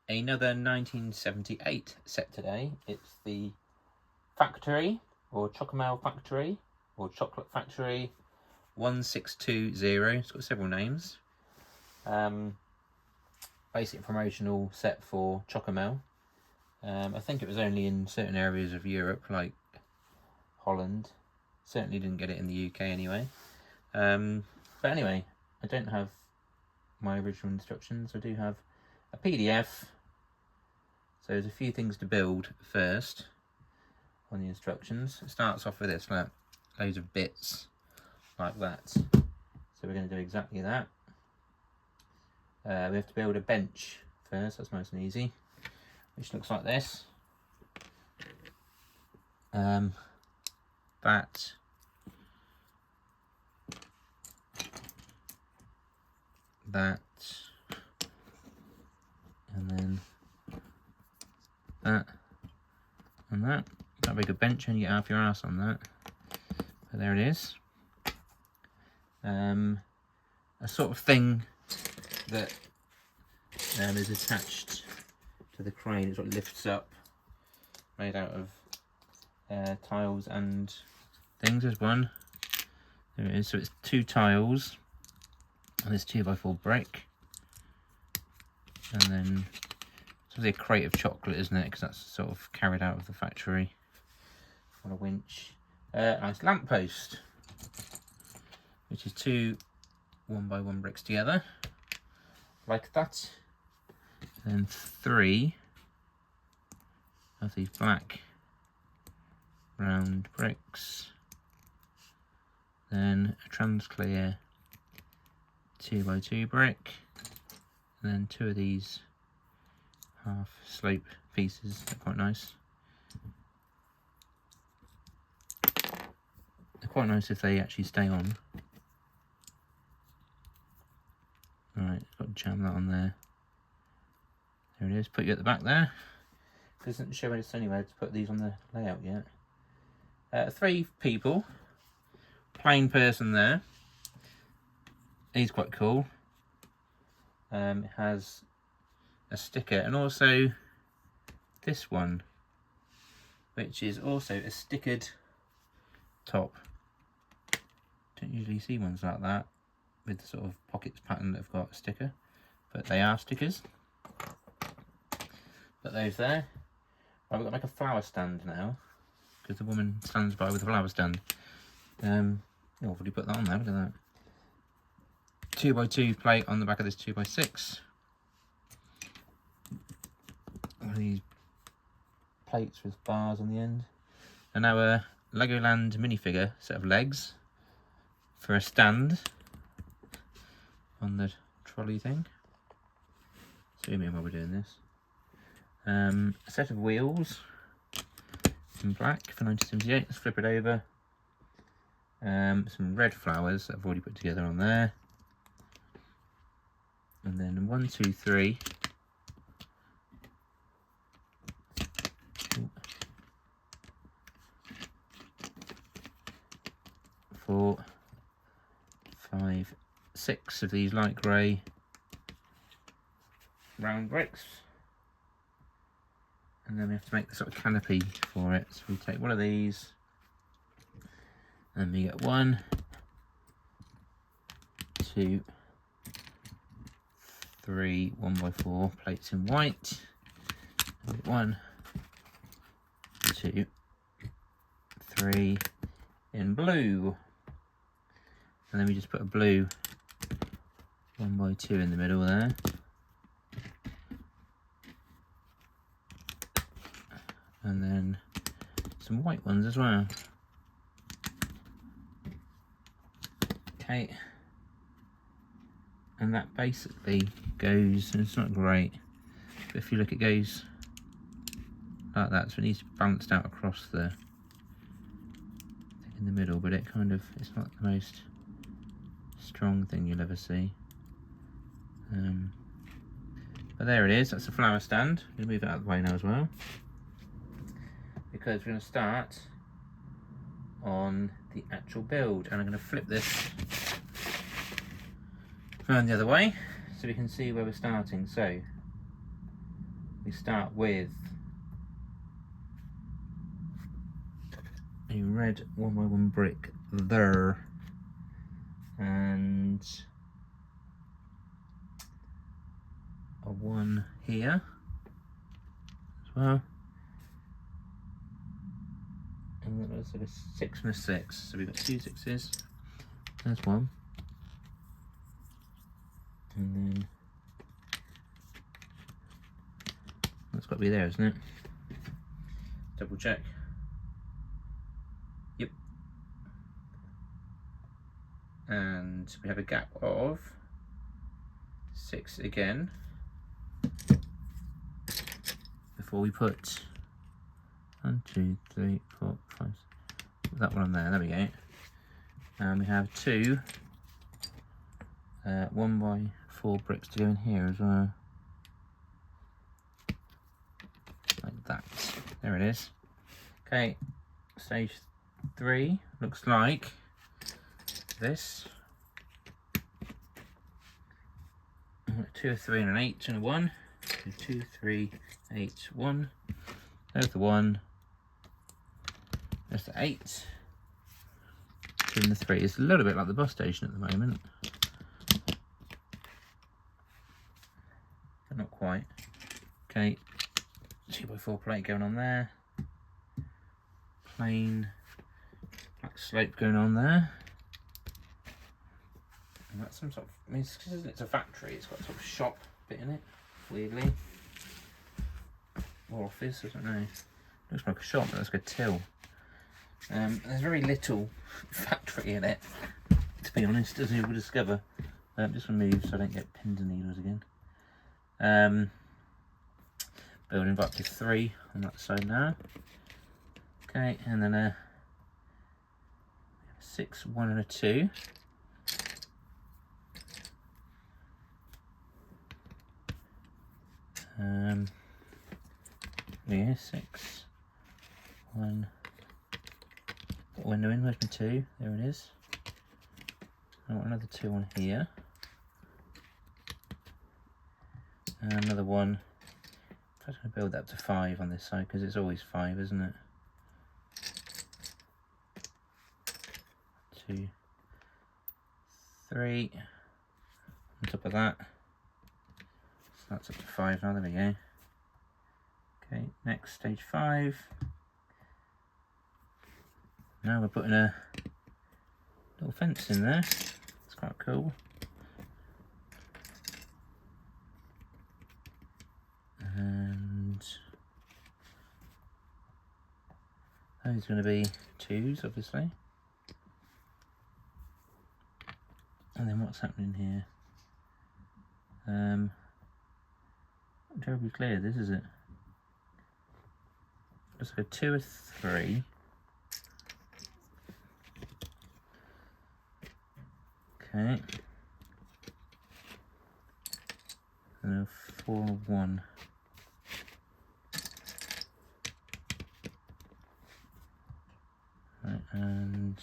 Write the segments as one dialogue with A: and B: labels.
A: Another 1978 set today. It's the Factory, or Chocomel Factory, or Chocolate Factory 1620. It's got several names. Basic promotional set for Chocomel. I think it was only in certain areas of Europe, like Holland. Certainly didn't get it in the UK anyway. But anyway, I don't have my original instructions. I do have a PDF. So there's a few things to build first on the instructions. It starts off with this, like loads of bits like that. So we're going to do exactly that. We have to build a bench first. That's nice and easy, which looks like this. That. That. And then that and that. That'd be a good bench, and you get half your ass on that. But there it is. A sort of thing that is attached to the crane. It sort of lifts up, made out of tiles and things. There's one. There it is. So it's 2 tiles and this 2x4 brick, and then it's a crate of chocolate, isn't it? Because that's sort of carried out of the factory on a winch. Nice lamppost, which is 2 1x1 bricks together, like that. Then 3 of these black round bricks. Then a transclear 2x2 brick. And then 2 of these half slope pieces. They're quite nice. They're quite nice if they actually stay on. Right, got to jam that on there. There it is. Put you at the back there. Doesn't show us anywhere to put these on the layout yet. 3 people. Plain person there. He's quite cool. It has a sticker, and also this one, which is also a stickered top. Don't usually see ones like that with the sort of pockets pattern that have got a sticker, but they are stickers. Put those there. Right, we've got to make a flower stand now, because the woman stands by with a flower stand. I've already put that on there. Look at that. 2x2 plate on the back of this 2x6. One of these plates with bars on the end. And now a Legoland minifigure set of legs for a stand on the trolley thing. Zoom in while we're doing this. A set of wheels in black for 1978. Let's flip it over. Some red flowers that I've already put together on there. And then 1, 2, 3. 4, 5, 6 of these light grey round bricks. And then we have to make the sort of canopy for it. So we take one of these, and we get 1, 2, 3 1x4 plates in white. 1, 2, 3 in blue. And then we just put a blue 1x2 in the middle there. And then some white ones as well. Okay. And that basically goes, and it's not great, but if you look, it goes like that, so it needs to be balanced out across the thing in the middle, but it's not the most strong thing you'll ever see. But there it is. That's a flower stand. I'm going to move it out of the way now as well, because we're going to start on the actual build, and I'm going to flip this around the other way so we can see where we're starting. So we start with a red 1x1 brick there, and a 1 here as well, and then there's a 6 and a 6, so we've got 2 6s. There's 1, and then that's got to be there, isn't it? Double check. Yep. And we have a gap of 6 again before we put 1, 2, 3, 4, 5. That one on there. There we go. And we have 2 1x4 bricks to go in here as well, like that. There it is. Okay, stage 3 looks like this. 2, 3, and an 8, and a 1. 2, 3, 8, 1. There's the 1. There's the 8. And the 3. It's a little bit like the bus station at the moment, but not quite. Okay, 2x4 plate going on there. Plain black slope going on there. And that's some sort of, I mean, it's a factory, it's got a sort of shop bit in it, weirdly. Or office, I don't know. Looks like a shop, but that's like a till. There's very little factory in it, to be honest, as you will discover. Just going to move so I don't get pins and needles again. Building up to 3 on that side now. Okay, and then a 6, 1, and a 2. Yeah, 6, 1. Got a window in, where's my 2? There it is. I want another 2 on here. And another 1. I'm just going to build that to 5 on this side because it's always 5, isn't it? 2, 3. On top of that. So that's up to 5 now, there we go. Okay, next stage 5. Now we're putting a little fence in there. It's quite cool. And those are going to be 2s, obviously. And then what's happening here? Not terribly clear, this is it. Let's go 2 or 3. Okay. And a 4 or 1. Right, and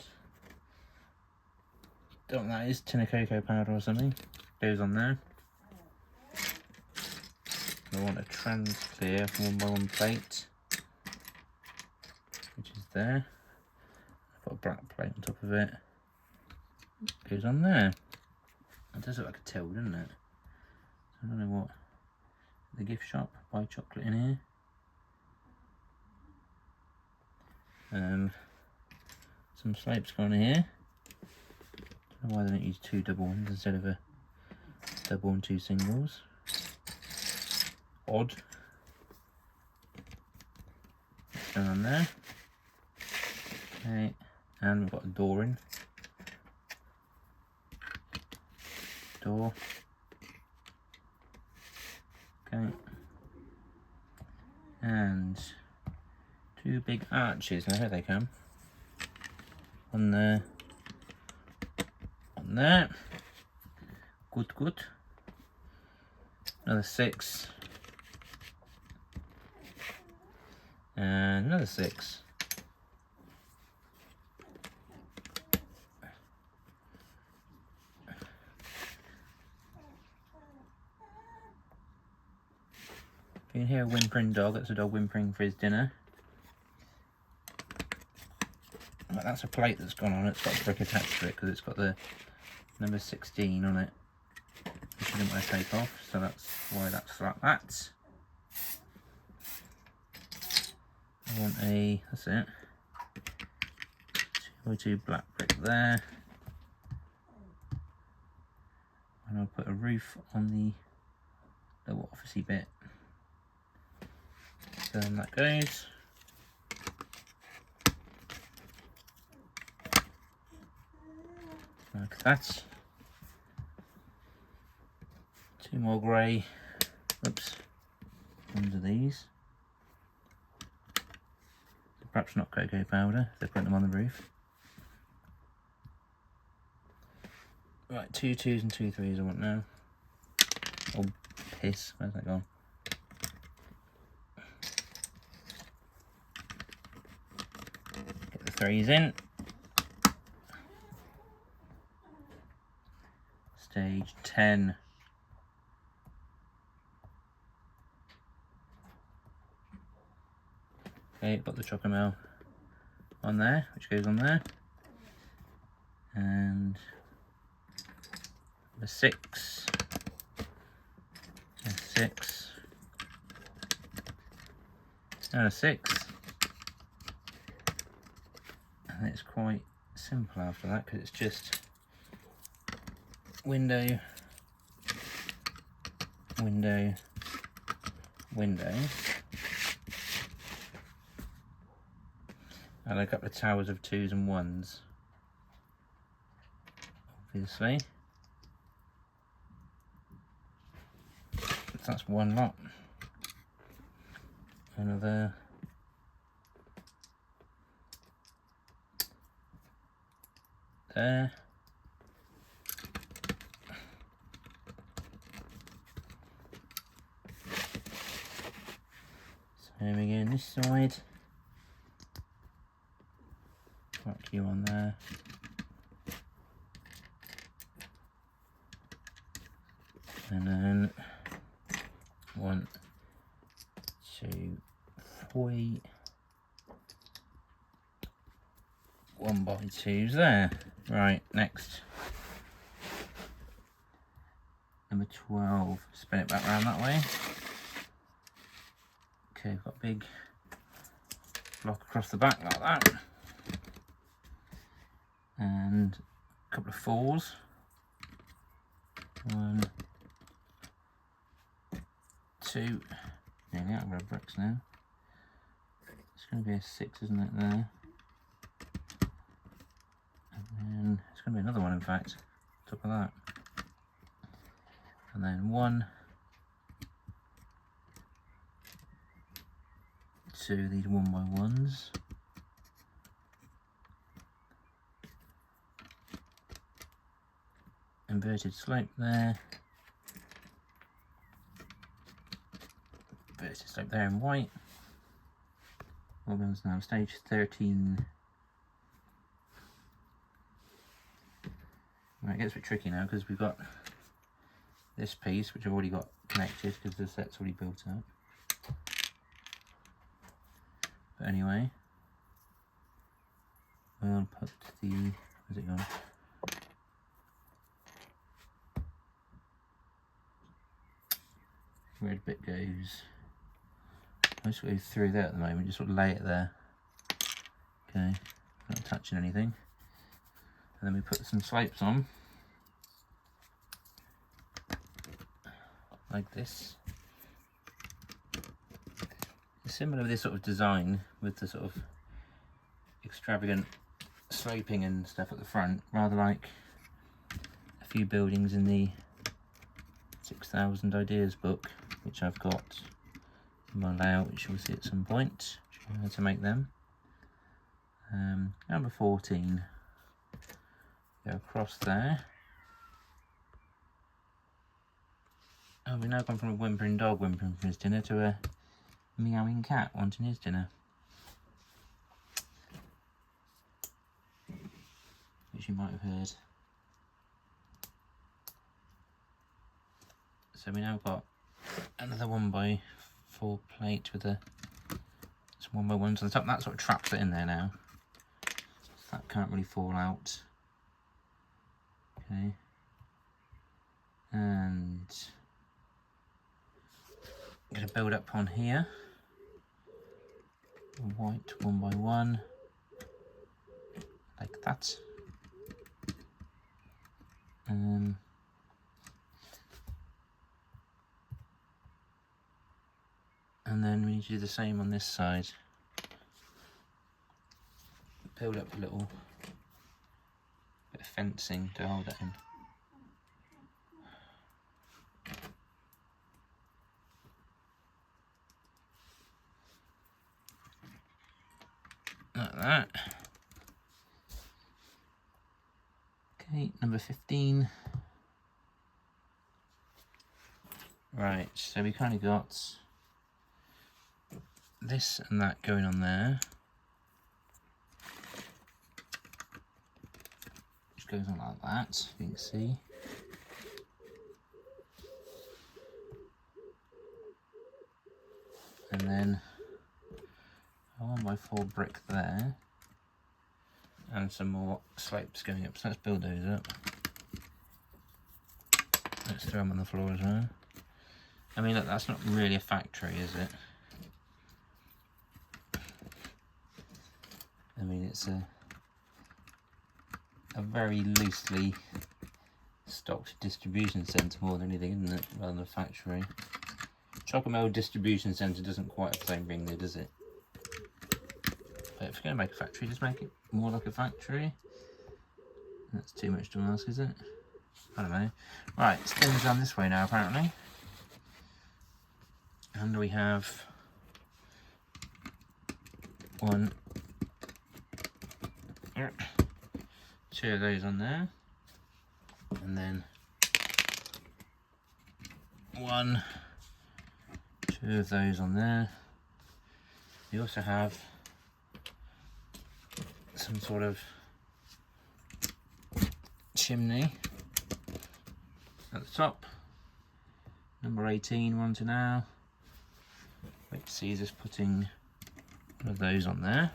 A: don't know what that is, tin of cocoa powder or something. Goes on there. I want a trans clear 1x1 plate, which is there. I've got a black plate on top of it. Goes on there. It does look like a till, doesn't it? So I don't know what. The gift shop, buy chocolate in here. Some slopes going here. Don't know why they don't use 2 double ones instead of a double and 2 singles. Odd. What's going on there? Okay, and we've got a door in. Door. Okay. And 2 big arches. Now here they come. On there. On there. Good, good. Another 6. And another 6. you can hear a whimpering dog, that's a dog whimpering for his dinner. Right, that's a plate that's gone on it. It's got a brick attached to it because it's got the number 16 on it, which I didn't want to take off, so that's why that's like that. I want that's it, 2x2 black brick there. And I'll put a roof on the little officey bit. So then that goes. Like that. 2 more grey, oops, ones of these. Perhaps not cocoa powder, if they're putting them on the roof. Right, 2 2s and 2 3s I want now. Oh, piss, where's that gone? Get the 3s in. Stage 10. Okay, got the Chocomel on there, which goes on there. And the 6, a 6, and a 6. And it's quite simple after that because it's just window, window, window. And a couple of towers of 2s and 1s, obviously. So that's one lot. Another there. Same again this side. Mark you on there. And then 1, 2, 3, 1x2s there. Right, next. Number 12. Spin it back around that way. Okay, we've got a big block across the back like that. And a couple of 4s. 1, 2. Nearly out of our bricks now. It's going to be a 6, isn't it, there? And then it's going to be another one, in fact, top of that. And then 1, 2, these 1x1s. Inverted slope there. Inverted slope there in white. What goes now? Stage 13. Right, it gets a bit tricky now because we've got this piece which I've already got connected because the set's already built up. But anyway, we'll put the, where's it gone? Red bit goes, I just go through there at the moment, just sort of lay it there. Okay, not touching anything. And then we put some slopes on, like this. It's similar with this sort of design, with the sort of extravagant sloping and stuff at the front, rather like a few buildings in the 6,000 Ideas book, which I've got in my layout, which you'll see at some point, show you how to make them. Number 14, go across there. Oh, we've now gone from a whimpering dog whimpering for his dinner to a meowing cat wanting his dinner, which you might have heard. So we now got another 1x4 4 plate with some 1x1s on the top. That sort of traps it in there now. That can't really fall out. Okay. And I'm going to build up on here. White 1x1, like that. And then we need to do the same on this side. Build up a little bit of fencing to hold it in. Like that. Okay, number 15. Right, so we kind of got this and that going on there. Which goes on like that, you can see. And then a 1x4 brick there. And some more slopes going up, so let's build those up. Let's throw them on the floor as well. I mean, look, that's not really a factory, is it? I mean, it's a very loosely stocked distribution centre more than anything, isn't it? Rather than a factory. Chocomel distribution centre doesn't quite have the same ring there, does it? But if you're going to make a factory, just make it more like a factory. That's too much to ask, is it? I don't know. Right, spins down this way now, apparently. And we have 1, 2 of those on there. And then 1, 2 of those on there. We also have some sort of chimney at the top. Number 18 we're on to now, which sees us putting one of those on there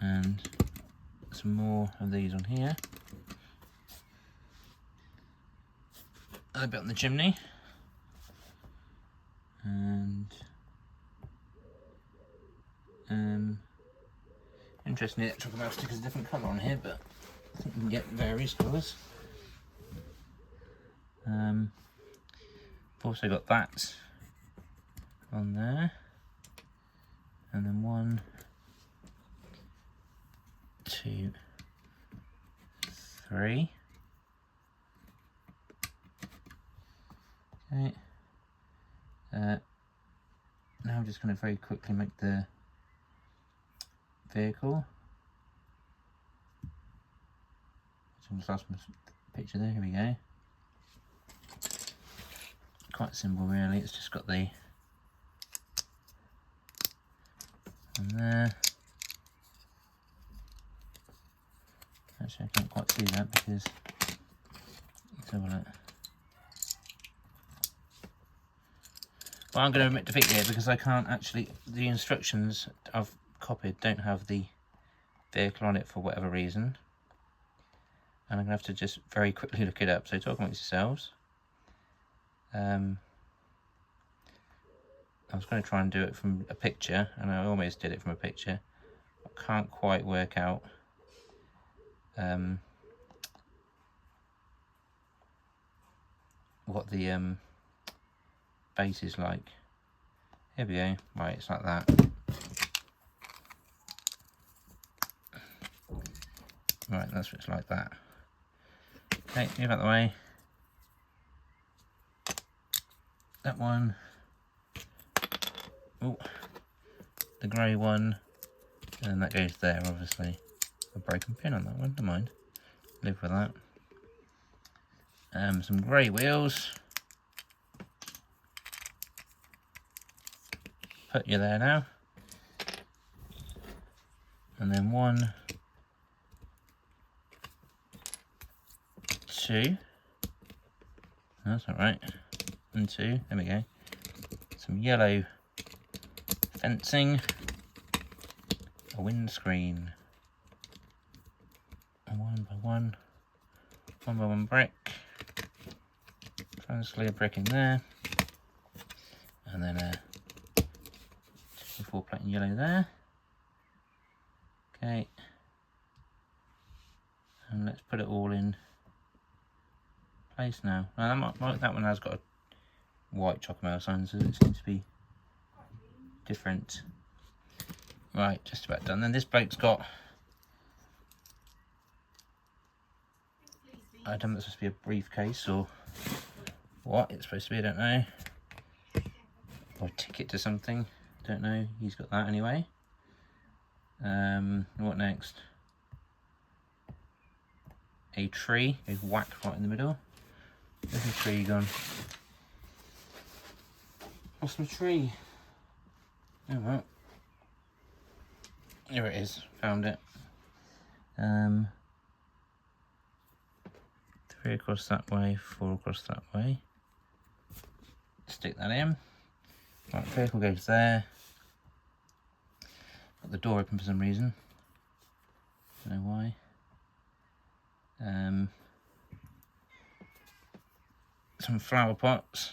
A: and some more of these on here. A bit on the chimney, and interestingly, that Chocomel stick is a different colour on here, but I think we can get various colours. I've also got that on there, and then 1, 2, 3. Okay. Now I'm just going to very quickly make the vehicle. So I'm just lost my picture there. Here we go. Quite simple, really. It's just got the on there. Actually, I can't quite see that because let's have a look. Well, I'm going to admit defeat here because I can't actually. The instructions I've copied don't have the vehicle on it for whatever reason, and I'm going to have to just very quickly look it up. So talk amongst yourselves. I was going to try and do it from a picture, and I almost did it from a picture. I can't quite work out what the base is like. Here we go. Right, it's like that. Right, that's what it's like that. Okay, move out the way. That one. Oh, the grey one. And that goes there, obviously. A broken pin on that one, never mind. Live with that. Some grey wheels. Put you there now. And then 1, 2. That's alright. And 2, there we go. So some yellow fencing, a windscreen, a one by one brick, transclear brick in there, and then a 2x4 plate in yellow there. Okay, and let's put it all in place now. Now that one has got a white Chocomel sign, so it seems to be different. Right, just about done. Then this bloke's got, I don't know if it's supposed to be a briefcase or what it's supposed to be, I don't know. Or a ticket to something, don't know. He's got that anyway. What next? A tree, a whack right in the middle. Where's the tree gone? What's my tree? Oh well. Here it is, found it. 3 across that way, 4 across that way. Stick that in. Right, the vehicle goes there. Got the door open for some reason. Don't know why. Some flower pots.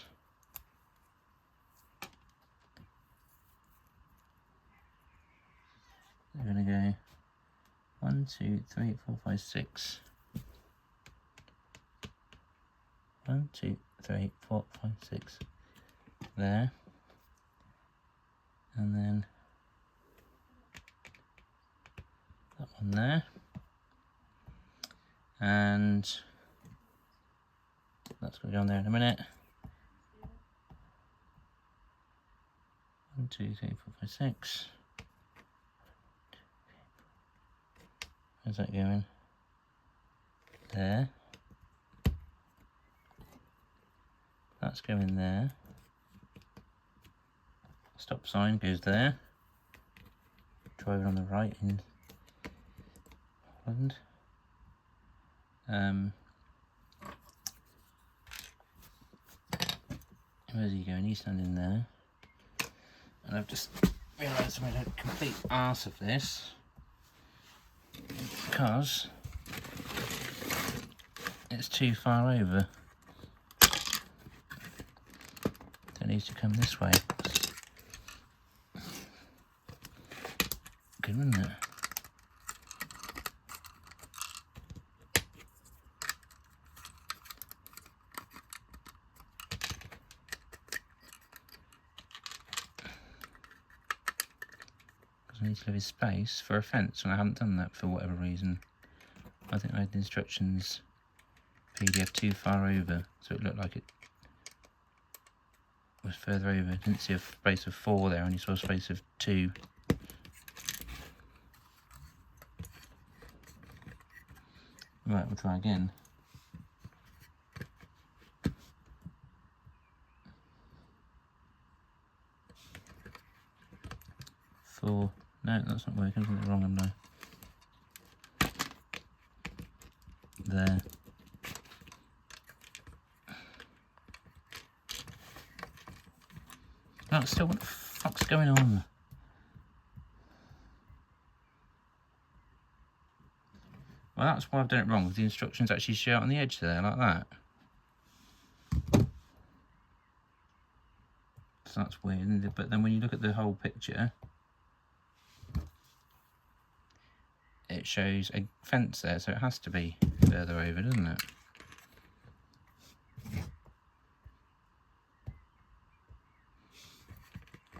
A: They're gonna go 1, 2, 3, 4, 5, 6. 1, 2, 3, 4, 5, 6. There. And then that one there. And that's going to go on there in a minute. 1, 2, 3, 4, 5, 6. Where's that going? There. That's going there. Stop sign goes there. Driving on the right in Holland. Where's he going? He's standing there. And I've just realised I made a complete arse of this because it's too far over. It needs to come this way. Good, wouldn't it? I need to leave space for a fence, and I haven't done that for whatever reason. I think I had the instructions PDF too far over, so it looked like it was further over. I didn't see a space of 4 there, only saw a space of 2. Right, we'll try again. Four. No, that's not working. I'm doing it wrong, am I? There. No, still, what the fuck's going on? Well, that's why I've done it wrong. The instructions actually show out on the edge there, like that. So that's weird, isn't it? But then when you look at the whole picture, it shows a fence there, so it has to be further over, doesn't it?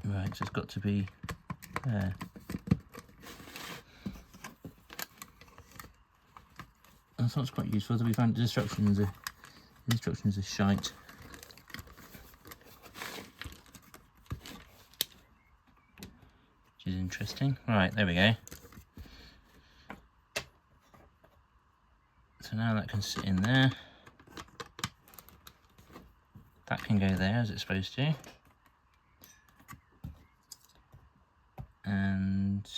A: Right, so it's got to be there. I thought it's quite useful that we found the instructions are shite. Which is interesting. Right, there we go. So now that can sit in there. That can go there as it's supposed to. And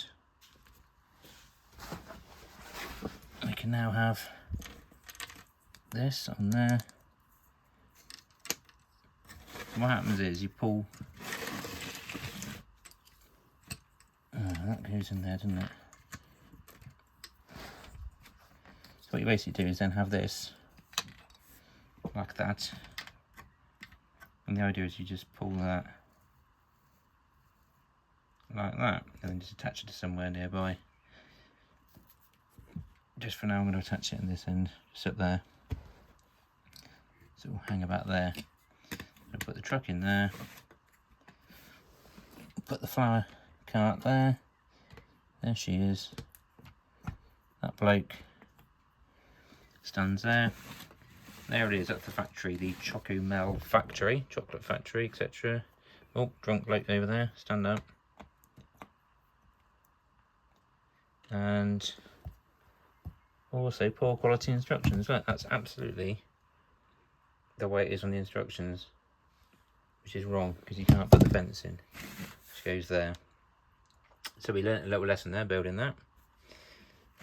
A: we can now have this on there. What happens is you pull that goes in there, doesn't it? So what you basically do is then have this like that, and the idea is you just pull that like that and then just attach it to somewhere nearby. Just for now I'm going to attach it in this end, just up there, so it will hang about there. I'll put the truck in there, put the flower cart there, there she is, that bloke stands there. There it is at the factory, the Chocomel factory, chocolate factory, etc. Oh, drunk bloke over there, stand up. And also poor quality instructions. Look, that's absolutely the way it is on the instructions, which is wrong because you can't put the fence in, which goes there. So we learnt a little lesson there building that.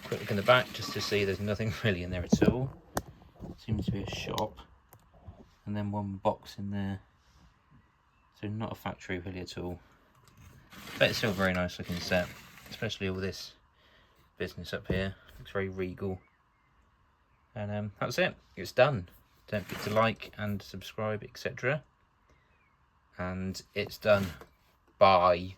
A: Quick look in the back just to see there's nothing really in there at all. Seems to be a shop, and then one box in there, so not a factory really at all, but it's still a very nice looking set, especially all this business up here. Looks very regal. And that's it, it's done. Don't forget to like and subscribe, etc. And it's done. Bye.